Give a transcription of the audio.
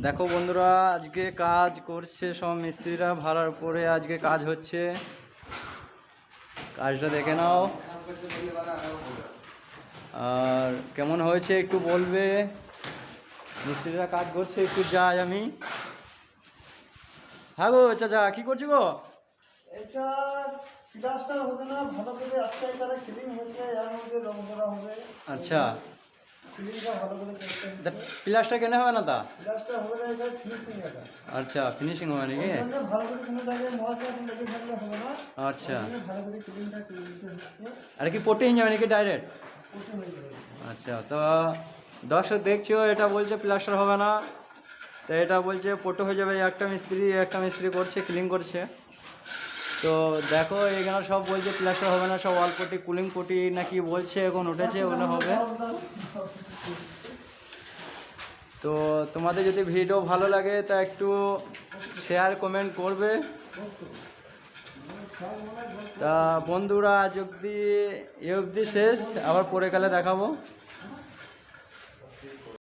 দেখো বন্ধুরা, আজকে কাজ করছে সব মিস্ত্রিরা, ভাড়ার উপরে আজকে কাজ হচ্ছে। কাজটা দেখে নাও, আর কেমন হয়েছে একটু বলবে। মিস্ত্রিরা কাজ করছে, একটু যাই আমি। হ্যাঁ গো চাচা, কি করছি গো? এটা প্লাস্টার হবে না, ভালো করে আজকে তারা ক্লিন হচ্ছে, এর মধ্যে রং করা হবে। আচ্ছা, ক্লিনটা ভালো করে করতে হবে। প্লাস্টার কেন হবে না তা? প্লাস্টার হবে না, এটা ফিনিশিং এটা। আচ্ছা, ফিনিশিং হবে নাকি? ভালো করে কোনো জায়গায় ময়লা লেগে থাকলে হবে না। আচ্ছা, ভালো করে ক্লিনটা করে দিতে হচ্ছে। আর কি পটে যাবে নাকি ডাইরেক্ট? করতে হয়ে যাবে। আচ্ছা, তো দর্শক দেখছো, এটা বলছে প্লাস্টার হবে না, তো এটা বলছে পটো হয়ে যাবে। একটা মিস্ত্রি করছে, ক্লিন করছে। তো দেখো এখানে সব বলছে প্লাস্টার হবে না, সব ওয়াল পটি কুলিং পটি নাকি বলছে এখন উঠেছে, ওগুলো হবে। তো তোমাদের যদি ভিডিও ভালো লাগে তা একটু শেয়ার কমেন্ট করবে। তা বন্ধুরা, আজ অবধি শেষ, আবার পরে কালে দেখাবো।